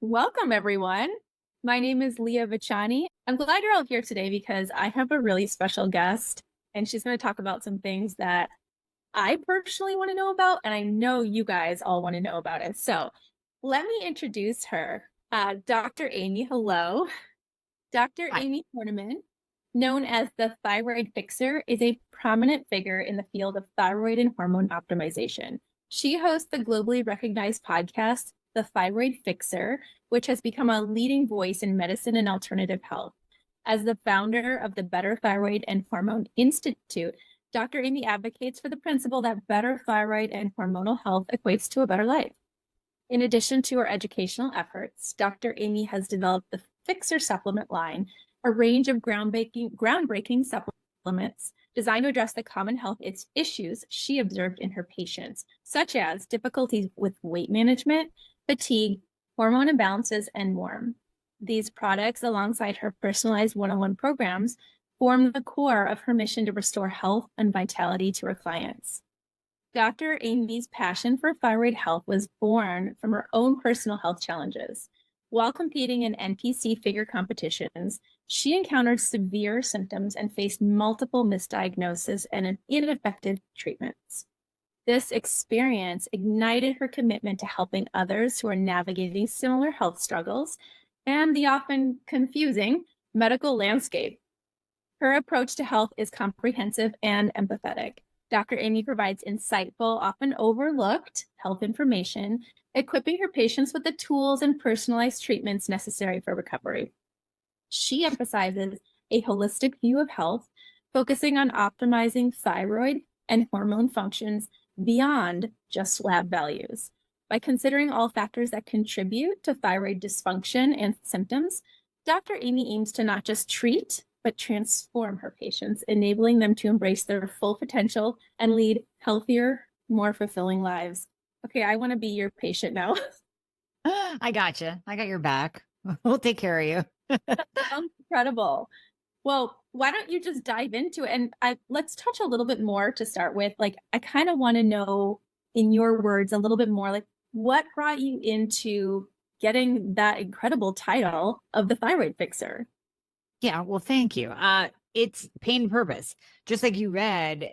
Welcome, everyone. My name is Leah Vachani. I'm glad you're all here today because I have a really special guest, and she's going to talk about some things that I personally want to know about, and I know you guys all want to know about it. So let me introduce her. Dr. Amie, hello. Dr. Hi. Amie Hornaman, known as the Thyroid Fixer, is a prominent figure in the field of thyroid and hormone optimization. She hosts the globally recognized podcast, The Thyroid Fixer, which has become a leading voice in medicine and alternative health. As the founder of the Better Thyroid and Hormone Institute, Dr. Amie advocates for the principle that better thyroid and hormonal health equates to a better life. In addition to her educational efforts, Dr. Amie has developed the Fixer supplement line, a range of groundbreaking supplements designed to address the common health issues she observed in her patients, such as difficulties with weight management, fatigue, hormone imbalances, and more. These products, alongside her personalized one-on-one programs, form the core of her mission to restore health and vitality to her clients. Dr. Amy's passion for thyroid health was born from her own personal health challenges. While competing in NPC figure competitions, she encountered severe symptoms and faced multiple misdiagnoses and ineffective treatments. This experience ignited her commitment to helping others who are navigating similar health struggles and the often confusing medical landscape. Her approach to health is comprehensive and empathetic. Dr. Amie provides insightful, often overlooked health information, equipping her patients with the tools and personalized treatments necessary for recovery. She emphasizes a holistic view of health, focusing on optimizing thyroid and hormone functions beyond just lab values. By considering all factors that contribute to thyroid dysfunction and symptoms, Dr. Amie aims to not just treat, but transform her patients, enabling them to embrace their full potential and lead healthier, more fulfilling lives. Okay, I want to be your patient now. I gotcha. I got your back. We'll take care of you. Sounds incredible. Well, why don't you just dive into it? And let's touch a little bit more to start with. Like, I kind of want to know, in your words, a little bit more, like, what brought you into getting that incredible title of the Thyroid Fixer? Yeah, well, thank you. It's pain purpose. Just like you read,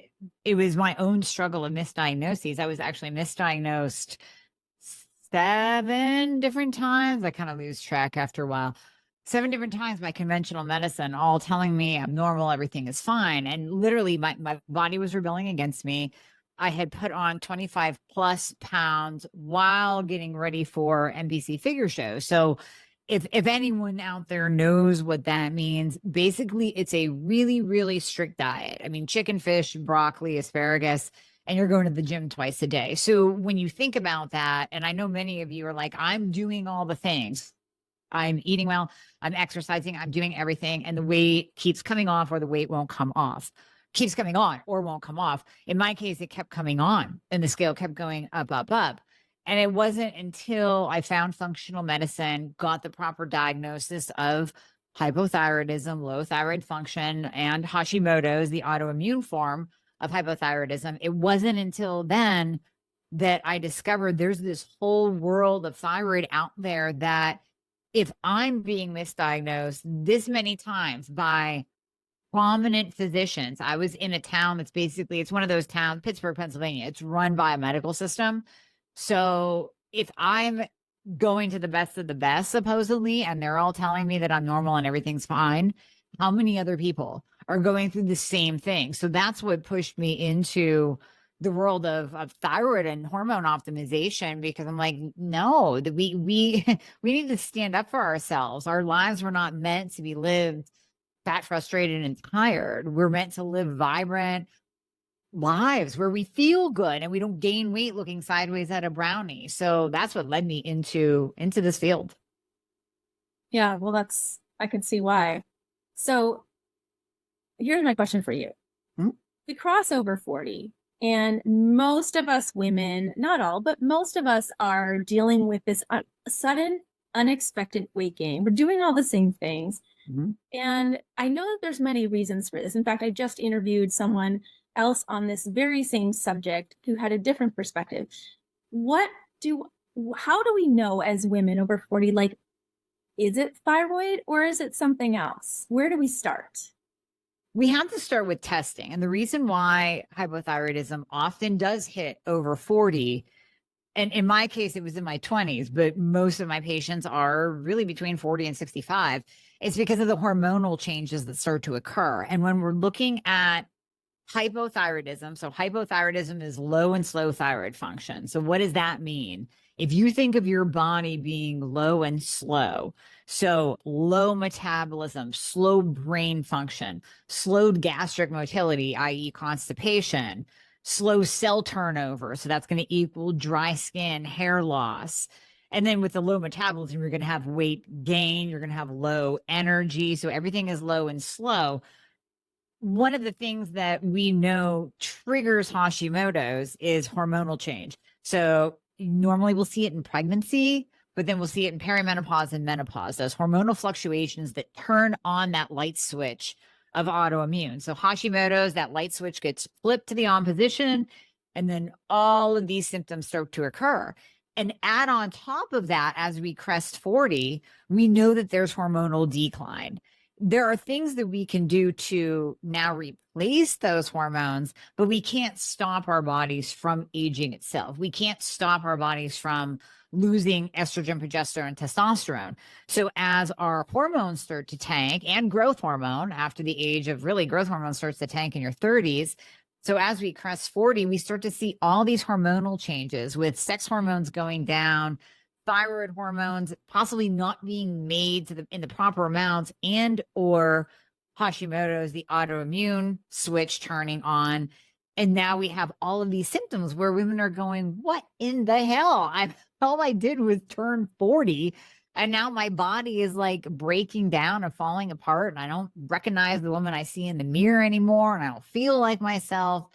it was my own struggle of misdiagnoses. I was actually misdiagnosed 7 different times. I kind of lose track after a while. 7 different times by conventional medicine, all telling me I'm normal, everything is fine. And literally my body was rebelling against me. I had put on 25 plus pounds while getting ready for NBC figure show. So if anyone out there knows what that means, basically it's a really, really strict diet. I mean, chicken, fish, broccoli, asparagus, and you're going to the gym twice a day. So when you think about that, and I know many of you are like, I'm doing all the things. I'm eating well, I'm exercising, I'm doing everything, and the weight keeps coming off or the weight won't come off. Keeps coming on or won't come off. In my case, it kept coming on and the scale kept going up, up, up. And it wasn't until I found functional medicine, got the proper diagnosis of hypothyroidism, low thyroid function, and Hashimoto's, the autoimmune form of hypothyroidism. It wasn't until then that I discovered there's this whole world of thyroid out there that if I'm being misdiagnosed this many times by prominent physicians. I was in a town that's basically, it's one of those towns, Pittsburgh, Pennsylvania. It's run by a medical system. So if I'm going to the best of the best, supposedly, and they're all telling me that I'm normal and everything's fine, how many other people are going through the same thing? So that's what pushed me into the world of thyroid and hormone optimization, because I'm like, no, that we we need to stand up for ourselves. Our lives were not meant to be lived fat, frustrated, and tired. We're meant to live vibrant lives where we feel good and we don't gain weight looking sideways at a brownie. So that's what led me into this field. Yeah, well, I can see why. So here's my question for you. Hmm? We cross over 40, and most of us women, not all, but most of us are dealing with this sudden, unexpected weight gain. We're doing all the same things. Mhm. And I know that there's many reasons for this. In fact, I just interviewed someone else on this very same subject who had a different perspective. What do how do we know as women over 40, like, is it thyroid or is it something else? Where do we start? We have to start with testing. And the reason why hypothyroidism often does hit over 40, and in my case, it was in my 20s, but most of my patients are really between 40 and 65. It's because of the hormonal changes that start to occur. And when we're looking at hypothyroidism, so hypothyroidism is low and slow thyroid function. So what does that mean? If you think of your body being low and slow, so low metabolism, slow brain function, slowed gastric motility, i.e. constipation, slow cell turnover, so that's going to equal dry skin, hair loss. And then with the low metabolism, you're going to have weight gain, you're going to have low energy, so everything is low and slow. One of the things that we know triggers Hashimoto's is hormonal change. So normally we'll see it in pregnancy, but then we'll see it in perimenopause and menopause, those hormonal fluctuations that turn on that light switch of autoimmune. So Hashimoto's, that light switch gets flipped to the on position, and then all of these symptoms start to occur. And add on top of that, as we crest 40, we know that there's hormonal decline. There are things that we can do to now replace those hormones, but we can't stop our bodies from aging itself. We can't stop our bodies from losing estrogen, progesterone, testosterone. So as our hormones start to tank, and growth hormone after the age of really growth hormone starts to tank in your 30s. So as we crest 40, we start to see all these hormonal changes with sex hormones going down, thyroid hormones possibly not being made in the proper amounts, and or Hashimoto's, the autoimmune switch turning on. And now we have all of these symptoms where women are going, what in the hell? All I did was turn 40, and now my body is like breaking down and falling apart, and I don't recognize the woman I see in the mirror anymore, and I don't feel like myself.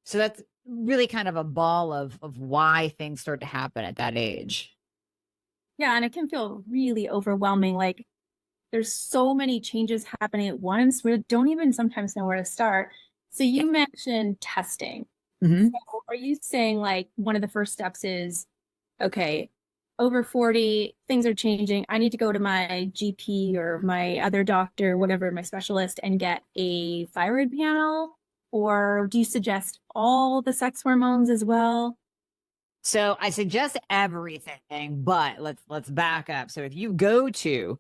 So that's really kind of a ball of why things start to happen at that age. Yeah, and it can feel really overwhelming. Like there's so many changes happening at once. We don't even sometimes know where to start. So you mentioned testing. Mm-hmm. So are you saying like one of the first steps is, okay, over 40, things are changing. I need to go to my GP or my other doctor, whatever, my specialist, and get a thyroid panel? Or do you suggest all the sex hormones as well? So I suggest everything, but let's back up. So if you go to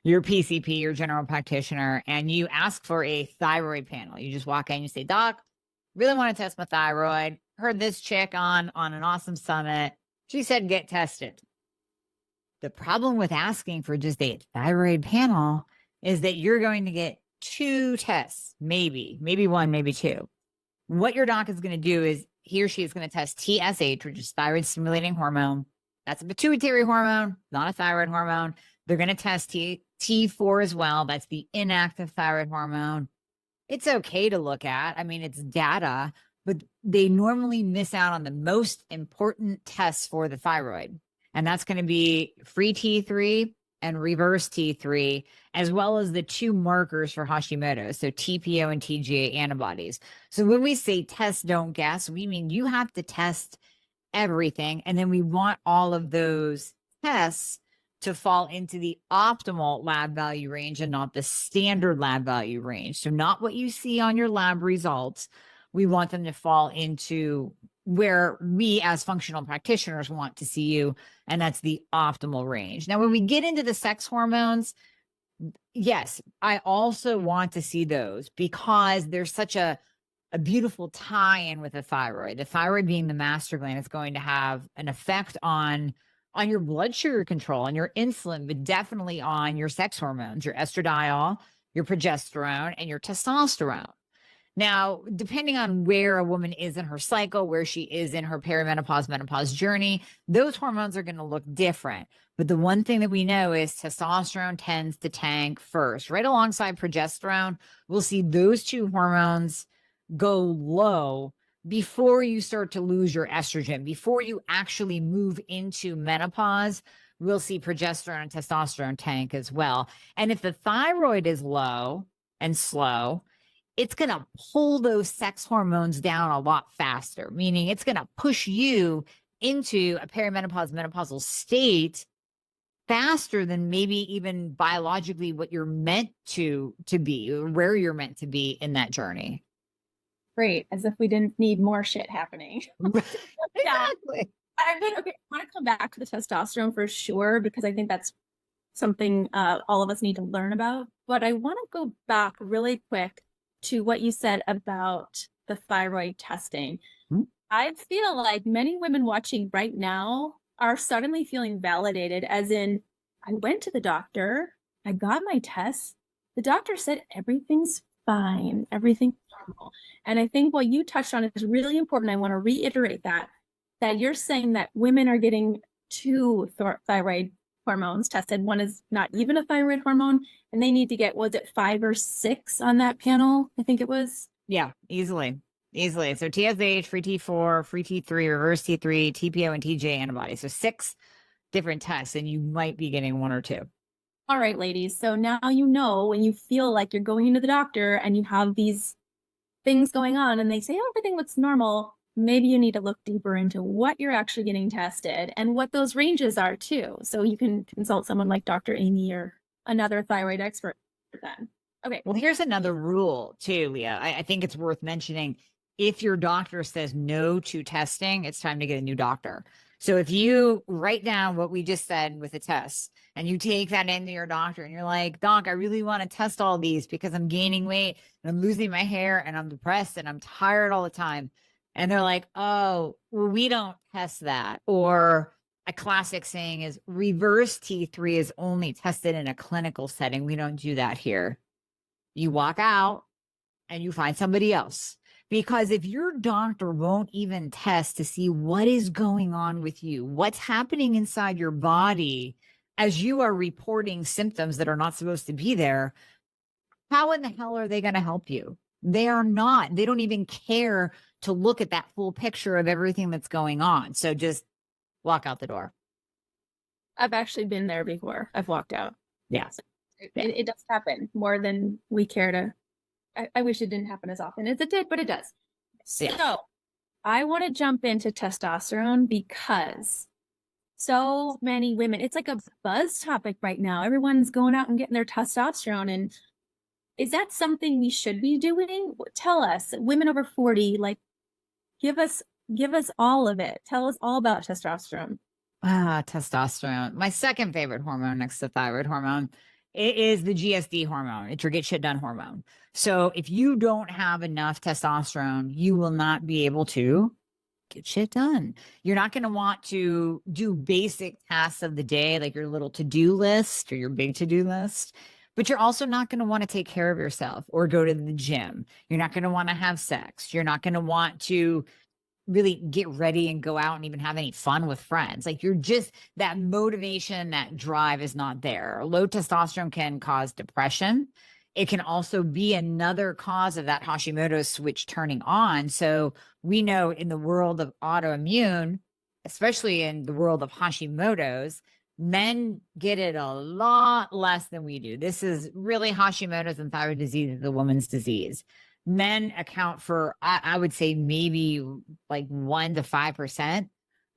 your PCP, your general practitioner, and you ask for a thyroid panel, you just walk in, you say, "Doc, really want to test my thyroid. Heard this chick on an awesome summit. She said get tested." The problem with asking for just a thyroid panel is that you're going to get two tests, maybe one, maybe two. What your doc is going to do is he or she is going to test TSH, which is thyroid stimulating hormone. That's a pituitary hormone, not a thyroid hormone. They're going to test T4 as well. That's the inactive thyroid hormone. It's okay to look at. I mean, it's data, but they normally miss out on the most important tests for the thyroid. And that's going to be free T3 and reverse T3, as well as the two markers for Hashimoto, so TPO and TGA antibodies. So when we say test, don't guess, we mean you have to test everything. And then we want all of those tests to fall into the optimal lab value range and not the standard lab value range. So not what you see on your lab results. We want them to fall into where we as functional practitioners want to see you, and that's the optimal range. Now, when we get into the sex hormones, yes, I also want to see those because there's such a beautiful tie-in with the thyroid. The thyroid being the master gland is going to have an effect on your blood sugar control, on your insulin, but definitely on your sex hormones, your estradiol, your progesterone, and your testosterone. Now, depending on where a woman is in her cycle, where she is in her perimenopause, menopause journey, those hormones are going to look different. But the one thing that we know is testosterone tends to tank first. Right alongside progesterone, we'll see those two hormones go low before you start to lose your estrogen. Before you actually move into menopause, we'll see progesterone and testosterone tank as well. And if the thyroid is low and slow, it's going to pull those sex hormones down a lot faster, meaning it's going to push you into a perimenopause, menopausal state faster than maybe even biologically what you're meant to be, or where you're meant to be in that journey. Great, as if we didn't need more shit happening. Yeah. Exactly. I want to come back to the testosterone for sure, because I think that's something all of us need to learn about. But I want to go back really quick to what you said about the thyroid testing. I feel like many women watching right now are suddenly feeling validated, as in, I went to the doctor, I got my tests, the doctor said everything's fine, everything's normal. And I think what you touched on is really important. I want to reiterate that you're saying that women are getting two thyroid hormones tested. One is not even a thyroid hormone, and they need to get, was it 5 or 6 on that panel? I think it was. Yeah, easily. So TSH, free T4, free T3, reverse T3, TPO, and TJ antibodies. So 6 different tests, and you might be getting 1 or 2. All right, ladies. So now you know, when you feel like you're going into the doctor and you have these things going on and they say, oh, everything looks normal, maybe you need to look deeper into what you're actually getting tested and what those ranges are too. So you can consult someone like Dr. Amie or another thyroid expert then. Okay. Well, here's another rule too, Leah. I think it's worth mentioning. If your doctor says no to testing, it's time to get a new doctor. So if you write down what we just said with the tests and you take that into your doctor and you're like, Doc, I really want to test all these because I'm gaining weight and I'm losing my hair and I'm depressed and I'm tired all the time. And they're like, oh, well, we don't test that. Or a classic saying is reverse T3 is only tested in a clinical setting. We don't do that here. You walk out and you find somebody else. Because if your doctor won't even test to see what is going on with you, what's happening inside your body as you are reporting symptoms that are not supposed to be there, how in the hell are they going to help you? They are not. They don't even care to look at that full picture of everything that's going on. So just walk out the door. I've actually been there before. I've walked out. Yeah. It does happen more than we care to. I wish it didn't happen as often as it did, but it does. Yeah. So I want to jump into testosterone because so many women, it's like a buzz topic right now. Everyone's going out and getting their testosterone. And is that something we should be doing? Tell us, women over 40, like, give us all of it. Tell us all about testosterone. Testosterone. My second favorite hormone next to thyroid hormone. It is the GSD hormone. It's your get shit done hormone. So if you don't have enough testosterone, you will not be able to get shit done. You're not going to want to do basic tasks of the day, like your little to-do list or your big to-do list. But you're also not going to want to take care of yourself or go to the gym. You're not going to want to have sex. You're not going to want to really get ready and go out and even have any fun with friends. Like, you're just, that motivation, that drive is not there. Low testosterone can cause depression. It can also be another cause of that Hashimoto's switch turning on. So we know in the world of autoimmune, especially in the world of Hashimoto's, men get it a lot less than we do. This is really Hashimoto's and thyroid disease is a woman's disease. Men account for, I would say, maybe like 1 to 5%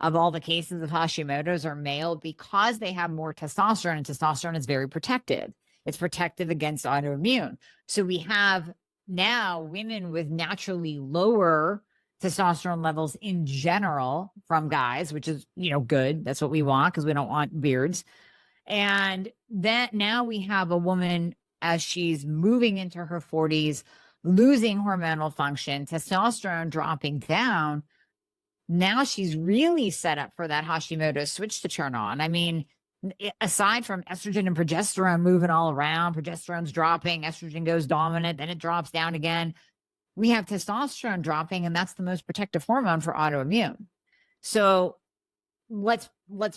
of all the cases of Hashimoto's are male, because they have more testosterone, and testosterone is very protective. It's protective against autoimmune. So we have now women with naturally lower testosterone levels in general from guys, which is, good. That's what we want, because we don't want beards. And that now we have a woman, as she's moving into her 40s, losing hormonal function, testosterone dropping down. Now she's really set up for that Hashimoto's switch to turn on. I mean, aside from estrogen and progesterone moving all around, progesterone's dropping, estrogen goes dominant, then it drops down again. We have testosterone dropping, and that's the most protective hormone for autoimmune. So let's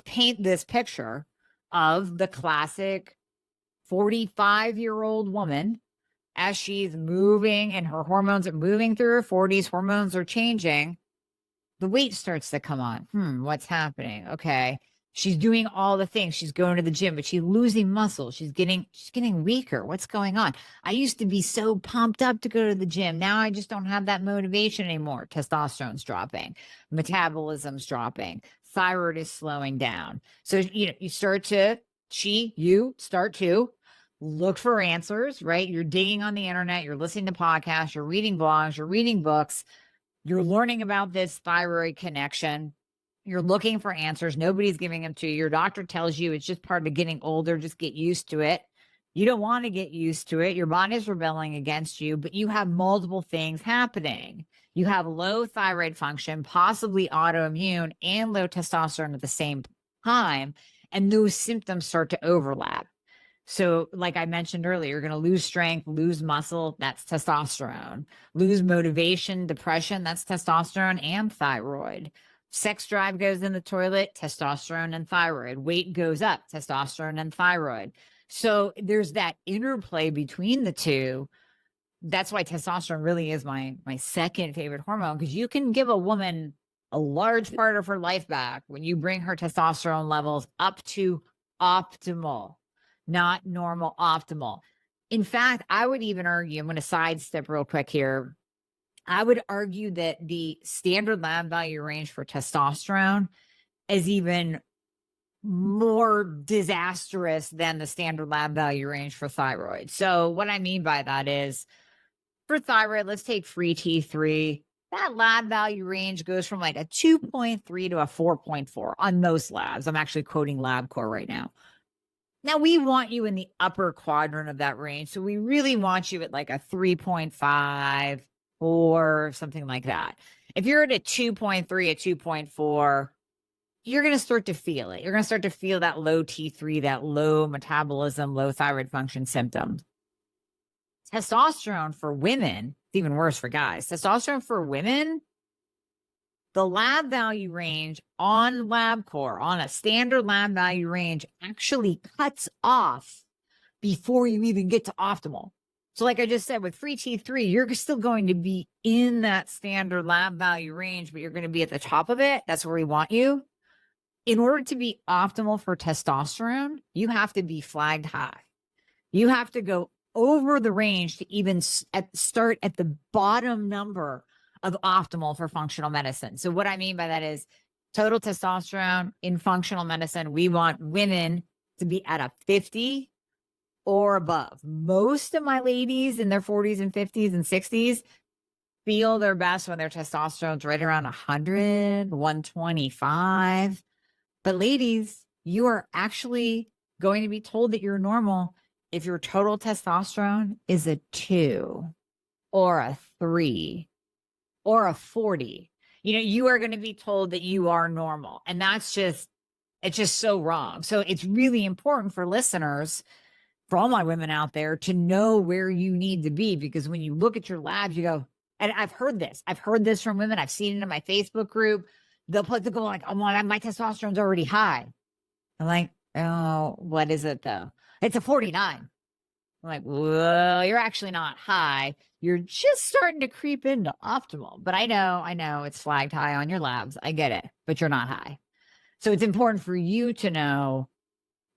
paint this picture of the classic 45-year-old woman as she's moving and her hormones are moving through her 40s, hormones are changing. The weight starts to come on. What's happening? Okay. She's doing all the things. She's going to the gym, but she's losing muscle. She's getting weaker. What's going on? I used to be so pumped up to go to the gym. Now I just don't have that motivation anymore. Testosterone's dropping. Metabolism's dropping. thyroid is slowing down. So, you start to, you start to look for answers, right? You're digging on the internet, you're listening to podcasts, you're reading blogs, you're reading books, you're learning about this thyroid connection. You're looking for answers. Nobody's giving them to you. Your doctor tells you it's just part of getting older. Just get used to it. You don't want to get used to it. Your body's rebelling against you, but you have multiple things happening. You have low thyroid function, possibly autoimmune, and low testosterone at the same time. And those symptoms start to overlap. So, like I mentioned earlier, you're going to lose strength, lose muscle, that's testosterone. Lose motivation, depression, that's testosterone and thyroid. Sex drive goes in the toilet, testosterone and thyroid. Weight goes up, testosterone and thyroid. So there's that interplay between the two. That's why testosterone really is my second favorite hormone, because you can give a woman a large part of her life back when you bring her testosterone levels up to optimal, not normal, optimal. In fact, I would even argue, I'm going to sidestep real quick here. I would argue that the standard lab value range for testosterone is even more disastrous than the standard lab value range for thyroid. So what I mean by that is, for thyroid, let's take free T3. That lab value range goes from like a 2.3 to a 4.4 on most labs. I'm actually quoting LabCorp right now. Now, we want you in the upper quadrant of that range. So we really want you at like a 3.5 or something like that. If you're at a 2.3, a 2.4, you're going to start to feel it. You're going to start to feel that low T3, that low metabolism, low thyroid function symptoms. Testosterone for women, it's even worse for guys. Testosterone for women, the lab value range on LabCorp, on a standard lab value range, actually cuts off before you even get to optimal. So like I just said, with free T3, you're still going to be in that standard lab value range, but you're going to be at the top of it. That's where we want you. In order to be optimal for testosterone, you have to be flagged high. You have to go over the range to even start at the bottom number of optimal for functional medicine. So what I mean by that is total testosterone in functional medicine, we want women to be at a 50 or above. Most of my ladies in their 40s and 50s and 60s feel their best when their testosterone's right around 100, 125. But ladies, you are actually going to be told that you're normal if your total testosterone is a 2 or a 3 or a 40. You are going to be told that you are normal. And it's just so wrong. So it's really important for listeners, for all my women out there, to know where you need to be, because when you look at your labs, you go, and I've heard this from women. I've seen it in my Facebook group. They'll go like, oh, my testosterone's already high. I'm like, oh, what is it though? It's a 49. I'm like, well, you're actually not high. You're just starting to creep into optimal. But I know it's flagged high on your labs. I get it, but you're not high. So it's important for you to know,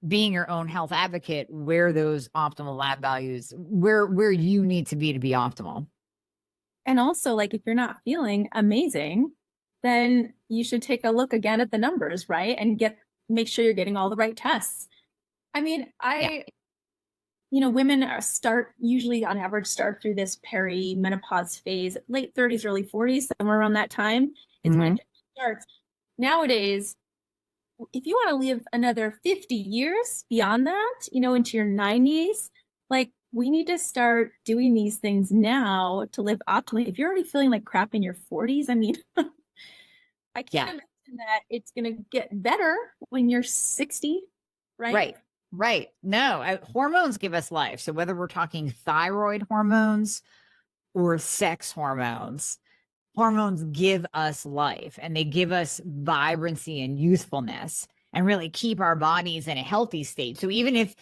being your own health advocate, where those optimal lab values, where you need to be optimal. And also, like, if you're not feeling amazing, then you should take a look again at the numbers, right? And make sure you're getting all the right tests. I mean, women usually on average start through this perimenopause phase, late 30s, early 40s, somewhere around that time is when it starts. Nowadays, if you want to live another 50 years beyond that, into your 90s, like, we need to start doing these things now to live optimally. If you're already feeling like crap in your 40s, I mean, I can't imagine that it's going to get better when you're 60, right? Right. No, hormones give us life. So whether we're talking thyroid hormones or sex hormones give us life, and they give us vibrancy and youthfulness, and really keep our bodies in a healthy state. So even if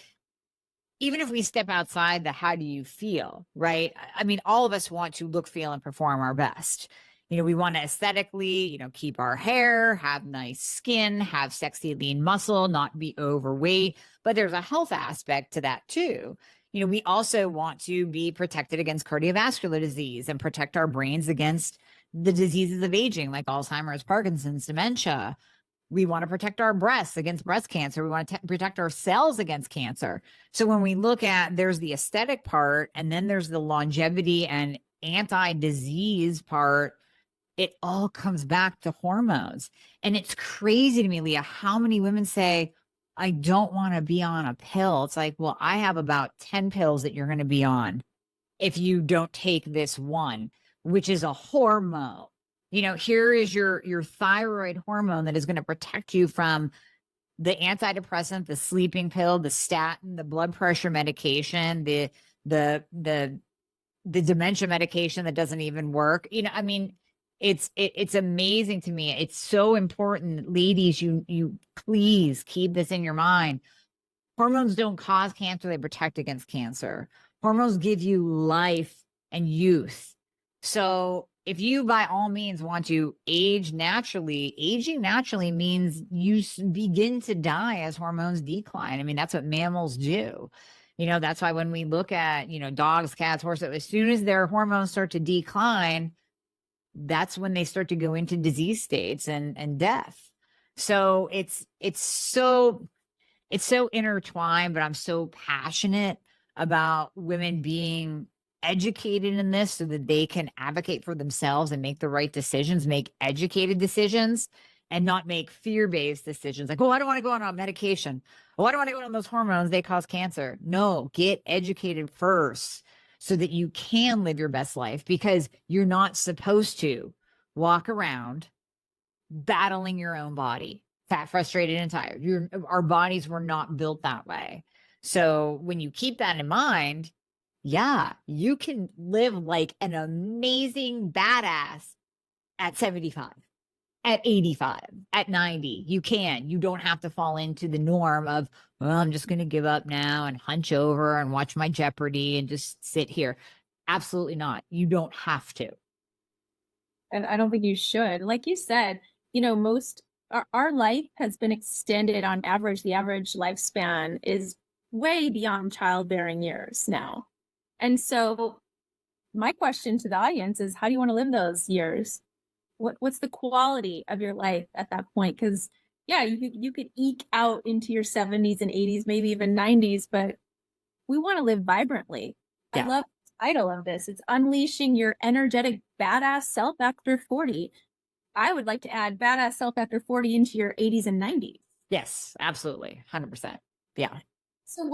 we step outside the how do you feel, right? I mean, all of us want to look, feel, and perform our best. We want to aesthetically, keep our hair, have nice skin, have sexy lean muscle, not be overweight. But there's a health aspect to that too. We also want to be protected against cardiovascular disease and protect our brains against the diseases of aging, like Alzheimer's, Parkinson's, dementia. We want to protect our breasts against breast cancer. We want to protect our cells against cancer. So when we look at, there's the aesthetic part, and then there's the longevity and anti-disease part, it all comes back to hormones. And it's crazy to me, Leah, how many women say, I don't want to be on a pill. It's like, well, I have about 10 pills that you're going to be on if you don't take this one, which is a hormone. Here is your thyroid hormone that is going to protect you from the antidepressant, the sleeping pill, the statin, the blood pressure medication, the dementia medication that doesn't even work. I mean, it's amazing to me. It's so important, ladies, you please keep this in your mind. Hormones don't cause cancer, they protect against cancer. Hormones give you life and youth. So if you by all means want to age naturally, aging naturally means you begin to die as hormones decline. I mean, that's what mammals do. That's why when we look at, dogs, cats, horses, as soon as their hormones start to decline, that's when they start to go into disease states and death. So it's so intertwined, but I'm so passionate about women being educated in this so that they can advocate for themselves and make the right decisions, make educated decisions, and not make fear-based decisions like, oh, I don't want to go on a medication. Oh, I don't want to go on those hormones. They cause cancer. No, get educated first so that you can live your best life, because you're not supposed to walk around battling your own body, fat, frustrated, and tired. Our bodies were not built that way. So when you keep that in mind, yeah, you can live like an amazing badass at 75, at 85, at 90. You can. You don't have to fall into the norm of, well, I'm just going to give up now and hunch over and watch my Jeopardy and just sit here. Absolutely not. You don't have to. And I don't think you should. Like you said, most our life has been extended on average. The average lifespan is way beyond childbearing years now. And so my question to the audience is, how do you want to live those years? What's the quality of your life at that point? Because yeah, you could eke out into your 70s and 80s, maybe even 90s, but we want to live vibrantly. Yeah. I love the title of this. It's unleashing your energetic badass self after 40. I would like to add badass self after 40 into your 80s and 90s. Yes, absolutely. 100%. Yeah. So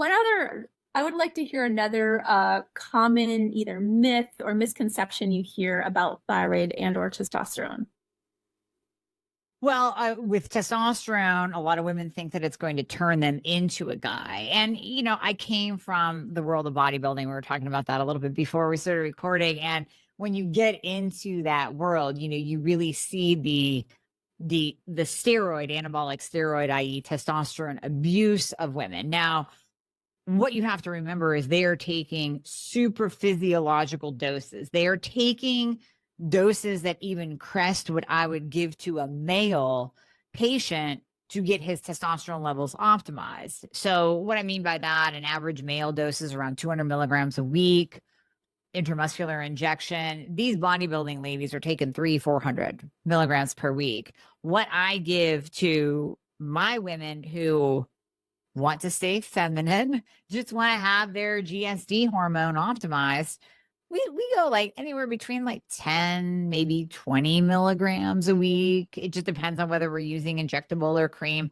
I would like to hear another common either myth or misconception you hear about thyroid and or testosterone. Well, with testosterone, a lot of women think that it's going to turn them into a guy. And, I came from the world of bodybuilding. We were talking about that a little bit before we started recording. And when you get into that world, you really see the steroid, anabolic steroid, i.e. testosterone abuse of women. Now, what you have to remember is they are taking super physiological doses. They are taking doses that even crest what I would give to a male patient to get his testosterone levels optimized. So what I mean by that, an average male dose is around 200 milligrams a week, intramuscular injection. These bodybuilding ladies are taking 400 milligrams per week. What I give to my women who want to stay feminine, just want to have their GSD hormone optimized, we go like anywhere between like 10, maybe 20 milligrams a week. It just depends on whether we're using injectable or cream.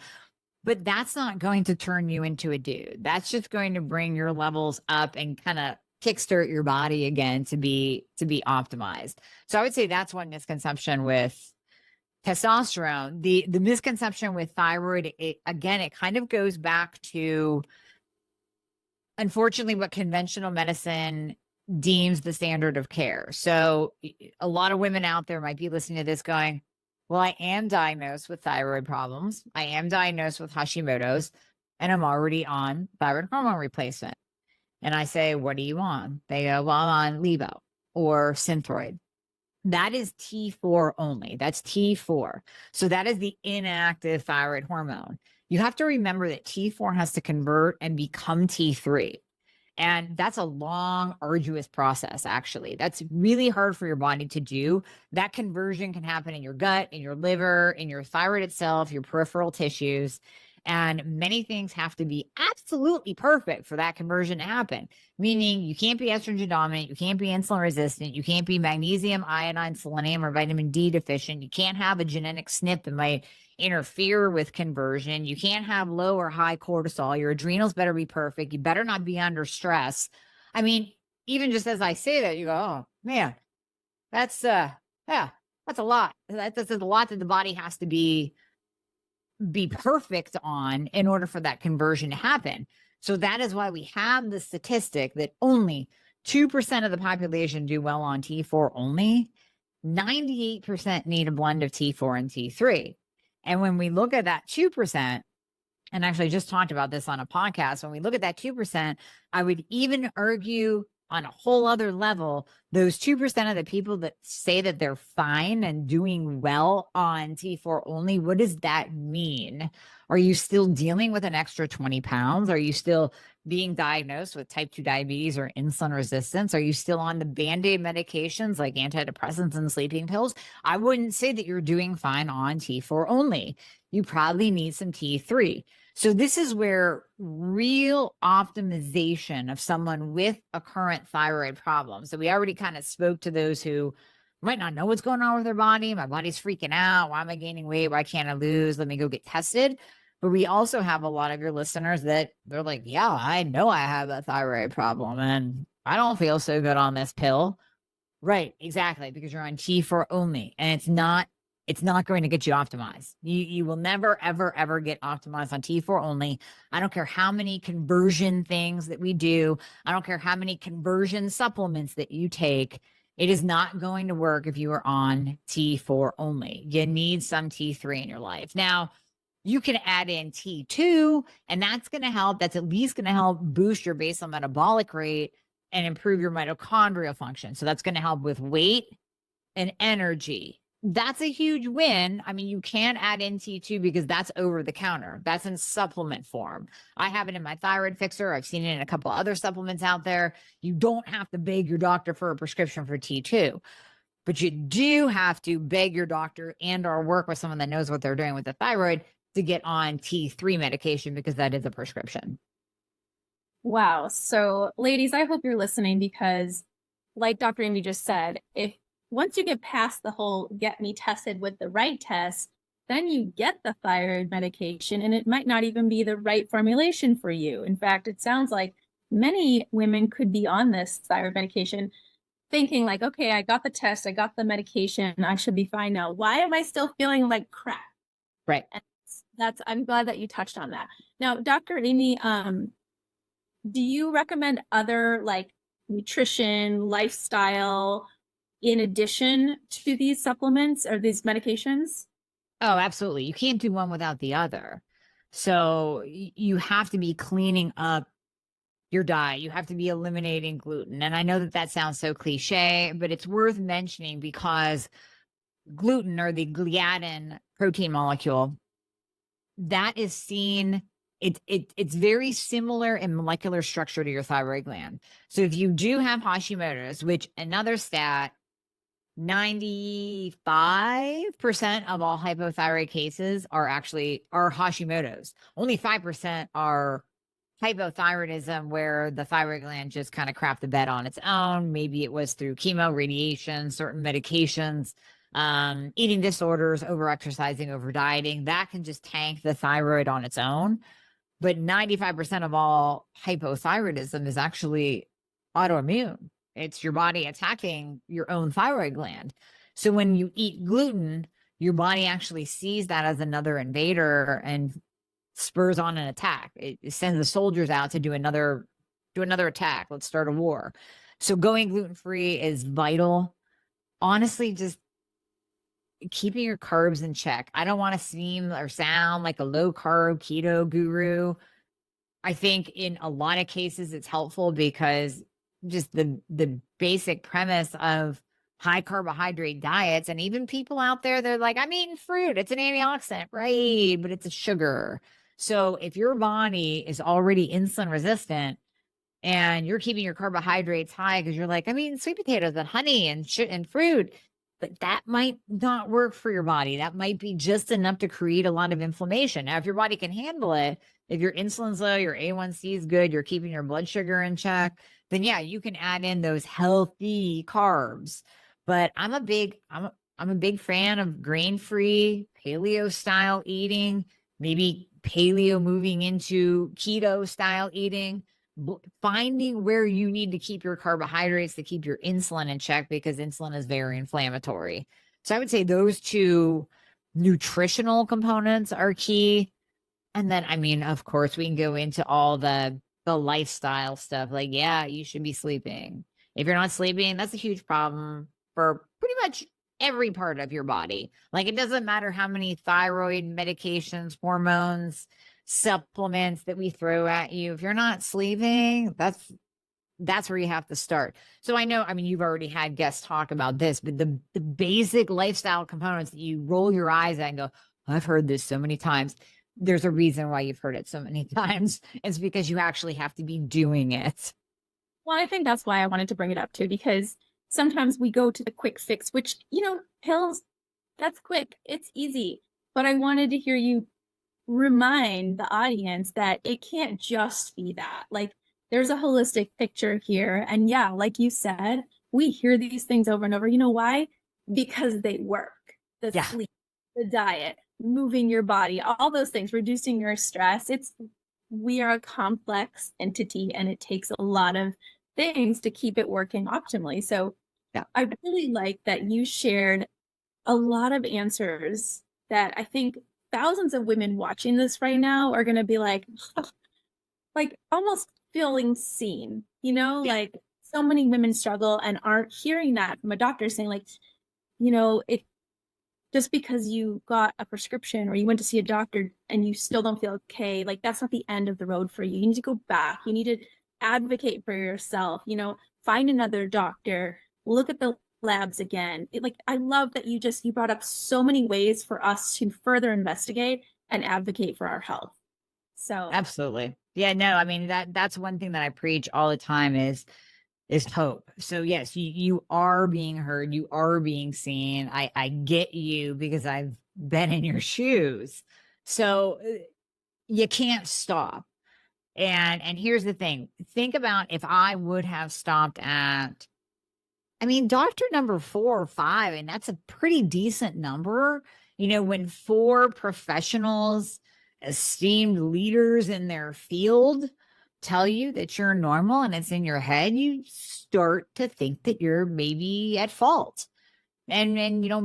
But that's not going to turn you into a dude. That's just going to bring your levels up and kind of kickstart your body again to be optimized. So I would say that's one misconception with testosterone. The misconception with thyroid, it kind of goes back to, unfortunately, what conventional medicine deems the standard of care. So a lot of women out there might be listening to this going, well, I am diagnosed with thyroid problems. I am diagnosed with Hashimoto's, and I'm already on thyroid hormone replacement. And I say, what are you on? They go, well, I'm on Levo or Synthroid. That is T4 only. That's T4. So that is the inactive thyroid hormone. You have to remember that T4 has to convert and become T3. And that's a long, arduous process, actually. That's really hard for your body to do. That conversion can happen in your gut, in your liver, in your thyroid itself, your peripheral tissues. And many things have to be absolutely perfect for that conversion to happen, meaning you can't be estrogen dominant, you can't be insulin resistant, you can't be magnesium, iodine, selenium, or vitamin D deficient. You can't have a genetic SNP that might interfere with conversion. You can't have low or high cortisol. Your adrenals better be perfect. You better not be under stress. I mean, even just as I say that, you go, oh man, that's yeah, that's a lot. That's a lot that the body has to be perfect on in order for that conversion to happen. So that is why we have the statistic that only 2% of the population do well on T4 only. 98% need a blend of T4 and T3. And when we look at that 2%, and actually I just talked about this on a podcast, when we look at that 2%, I would even argue on a whole other level, those 2% of the people that say that they're fine and doing well on T4 only, what does that mean? Are you still dealing with an extra 20 pounds? Are you still being diagnosed with type 2 diabetes or insulin resistance? Are you still on the Band-Aid medications like antidepressants and sleeping pills? I wouldn't say that you're doing fine on T4 only. You probably need some T3. So this is where real optimization of someone with a current thyroid problem. So we already kind of spoke to those who might not know what's going on with their body. My body's freaking out. Why am I gaining weight? Why can't I lose? Let me go get tested. But we also have a lot of your listeners that they're like, yeah, I know I have a thyroid problem and I don't feel so good on this pill. Right, exactly, because you're on T4 only, and it's not going to get you optimized. You will never, ever, ever get optimized on T4 only. I don't care how many conversion things that we do. I don't care how many conversion supplements that you take. It is not going to work if you are on T4 only. You need some T3 in your life. Now, you can add in T2, and that's going to help. That's at least going to help boost your basal metabolic rate and improve your mitochondrial function. So that's going to help with weight and energy. That's a huge win. I mean, you can add in T2 because that's over the counter. That's in supplement form. I have it in my thyroid fixer. I've seen it in a couple other supplements out there. You don't have to beg your doctor for a prescription for T2, but you do have to beg your doctor and or work with someone that knows what they're doing with the thyroid to get on T3 medication because that is a prescription. Wow. So, ladies, I hope you're listening because, like Dr. Amie just said, if once you get past the whole get me tested with the right test, then you get the thyroid medication and it might not even be the right formulation for you. In fact, it sounds like many women could be on this thyroid medication thinking like, okay, I got the test, I got the medication, I should be fine now. Why am I still feeling like crap? Right. And I'm glad that you touched on that. Now, Dr. Amie, do you recommend other like nutrition, lifestyle in addition to these supplements or these medications? Oh, absolutely. You can't do one without the other. So you have to be cleaning up your diet. You have to be eliminating gluten. And I know that that sounds so cliche, but it's worth mentioning because gluten, or the gliadin protein molecule, that is seen, it's very similar in molecular structure to your thyroid gland. So if you do have Hashimoto's, which another stat, 95% of all hypothyroid cases are Hashimoto's. Only 5% are hypothyroidism, where the thyroid gland just kind of crapped the bed on its own. Maybe it was through chemo, radiation, certain medications, eating disorders, overexercising, over dieting. That can just tank the thyroid on its own. But 95% of all hypothyroidism is actually autoimmune. It's your body attacking your own thyroid gland. So when you eat gluten, your body actually sees that as another invader and spurs on an attack. It sends the soldiers out to do another attack. Let's start a war. So going gluten-free is vital. Honestly, just keeping your carbs in check. I don't want to seem or sound like a low carb keto guru. I think in a lot of cases it's helpful because just the basic premise of high carbohydrate diets, and even people out there, they're like, I'm eating fruit, it's an antioxidant, right? But it's a sugar. So if your body is already insulin resistant and you're keeping your carbohydrates high because you're like, I'm eating sweet potatoes and honey and shit and fruit. But that might not work for your body. That might be just enough to create a lot of inflammation. Now, if your body can handle it, if your insulin's low, your A1C is good, you're keeping your blood sugar in check, then yeah, you can add in those healthy carbs. But I'm a big fan of grain-free, paleo style eating, maybe paleo moving into keto style eating, finding where you need to keep your carbohydrates to keep your insulin in check, because insulin is very inflammatory. So I would say those two nutritional components are key. And then, I mean, of course, we can go into all the lifestyle stuff. Like, yeah, you should be sleeping. If you're not sleeping, that's a huge problem for pretty much every part of your body. Like, it doesn't matter how many thyroid medications, hormones, supplements that we throw at you. If you're not sleeping, that's where you have to start. So I know, I mean, you've already had guests talk about this, but the basic lifestyle components that you roll your eyes at and go, I've heard this so many times. There's a reason why you've heard it so many times. It's because you actually have to be doing it. Well, I think that's why I wanted to bring it up too, because sometimes we go to the quick fix, which, pills, that's quick, it's easy. But I wanted to hear you remind the audience that it can't just be that. Like, there's a holistic picture here. And yeah, like you said, we hear these things over and over. You know why? Because they work. The Yeah, sleep, the diet, moving your body, all those things, reducing your stress. We are a complex entity, and it takes a lot of things to keep it working optimally. So yeah, I really like that you shared a lot of answers that I think thousands of women watching this right now are going to be like almost feeling seen, yeah, like so many women struggle and aren't hearing that from a doctor saying like, it just because you got a prescription or you went to see a doctor and you still don't feel okay, like that's not the end of the road for you. You need to go back. You need to advocate for yourself, find another doctor, look at the labs again. I love that you brought up so many ways for us to further investigate and advocate for our health. So, absolutely. Yeah, no, I mean, that's one thing that I preach all the time is hope. So yes, you are being heard, you are being seen. I get you because I've been in your shoes. So you can't stop. And here's the thing. Think about if I would have stopped at, I mean, doctor number 4 or 5, and that's a pretty decent number. When 4 professionals, esteemed leaders in their field tell you that you're normal and it's in your head, you start to think that you're maybe at fault. And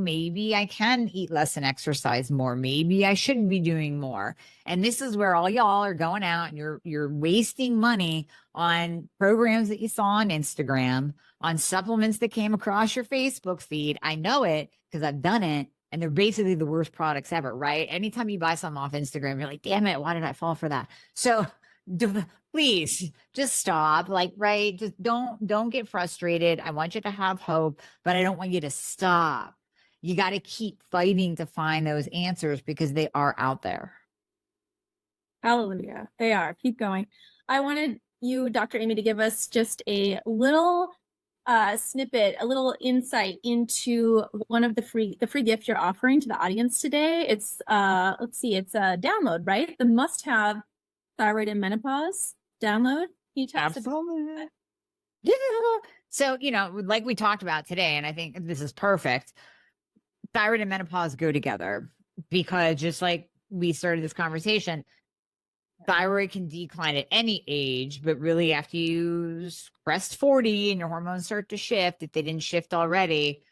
maybe I can eat less and exercise more. Maybe I should be doing more. And this is where all y'all are going out and you're wasting money on programs that you saw on Instagram, on supplements that came across your Facebook feed. I know it because I've done it. And they're basically the worst products ever, right? Anytime you buy something off Instagram, you're like, damn it, why did I fall for that? So please just stop. Like, right, just don't get frustrated. I want you to have hope, but I don't want you to stop. You got to keep fighting to find those answers because they are out there. hallelujah. They are. Keep going. I wanted you, Dr. Amie, to give us just a little snippet, a little insight into one of the free gift you're offering to the audience today. It's let's see, it's a download, right? The must-have thyroid and menopause download. Can you tell us about Absolutely. that? Yeah. So, like we talked about today, and I think this is perfect. Thyroid and menopause go together because just like we started this conversation, thyroid can decline at any age, but really after you crest 40 and your hormones start to shift, if they didn't shift already,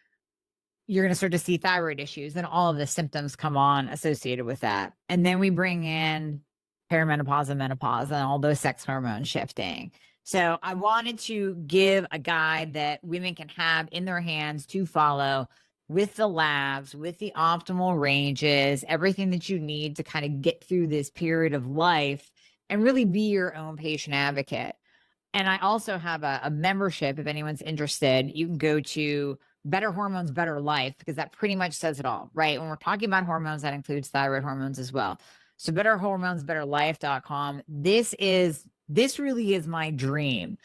you're going to start to see thyroid issues and all of the symptoms come on associated with that. And then we bring in perimenopause and menopause and all those sex hormones shifting. So I wanted to give a guide that women can have in their hands to follow with the labs, with the optimal ranges, everything that you need to kind of get through this period of life and really be your own patient advocate. And I also have a membership. If anyone's interested, you can go to Better Hormones, Better Life, because that pretty much says it all, right? When we're talking about hormones, that includes thyroid hormones as well. So betterhormonesbetterlife.com. This is this really is my dream.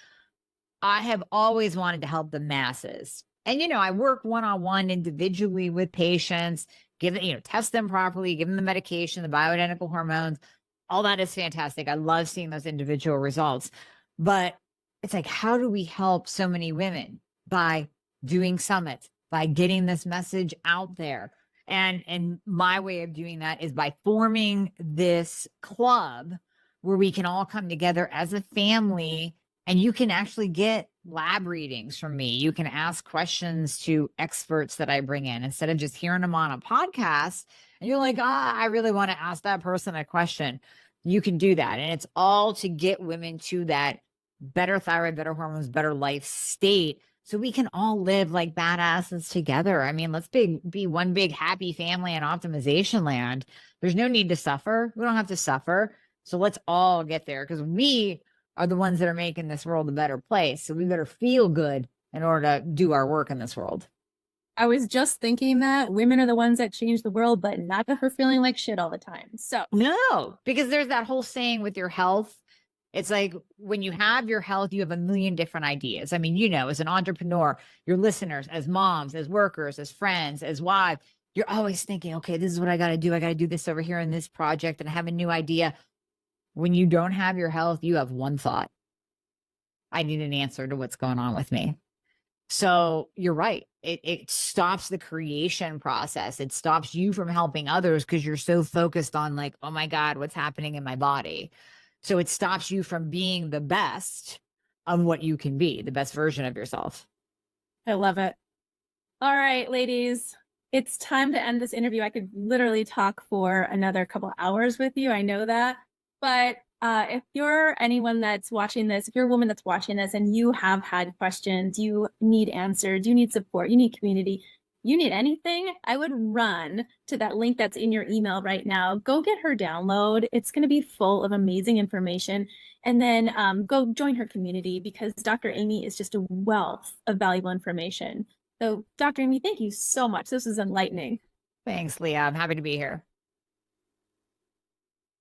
I have always wanted to help the masses. And, I work one-on-one individually with patients, test them properly, give them the medication, the bioidentical hormones. All that is fantastic. I love seeing those individual results. But it's like, how do we help so many women? By doing summits, by getting this message out there. And my way of doing that is by forming this club where we can all come together as a family, and you can actually get lab readings from me. You can ask questions to experts that I bring in instead of just hearing them on a podcast. And you're like, I really want to ask that person a question. You can do that. And it's all to get women to that better thyroid, better hormones, better life state, so we can all live like badasses together. I mean, let's be one big happy family in optimization land. There's no need to suffer. We don't have to suffer. So let's all get there, because we are the ones that are making this world a better place. So we better feel good in order to do our work in this world. I was just thinking that women are the ones that change the world, but not for feeling like shit all the time. So no, because there's that whole saying with your health. It's like, when you have your health, you have a million different ideas. I mean, as an entrepreneur, your listeners, as moms, as workers, as friends, as wives, you're always thinking, okay, this is what I got to do. I got to do this over here in this project, and I have a new idea. When you don't have your health, you have one thought: I need an answer to what's going on with me. So you're right. It stops the creation process. It stops you from helping others because you're so focused on, like, oh my God, what's happening in my body? So it stops you from being the best of what you can be, the best version of yourself. I love it. All right, ladies, it's time to end this interview. I could literally talk for another couple hours with you. I know that. But if you're anyone that's watching this, if you're a woman that's watching this and you have had questions, you need answers, you need support, you need community, you need anything, I would run to that link that's in your email right now. Go get her download. It's going to be full of amazing information. And then go join her community, because Dr. Amie is just a wealth of valuable information. So, Dr. Amie, thank you so much. This was enlightening. Thanks, Leah. I'm happy to be here.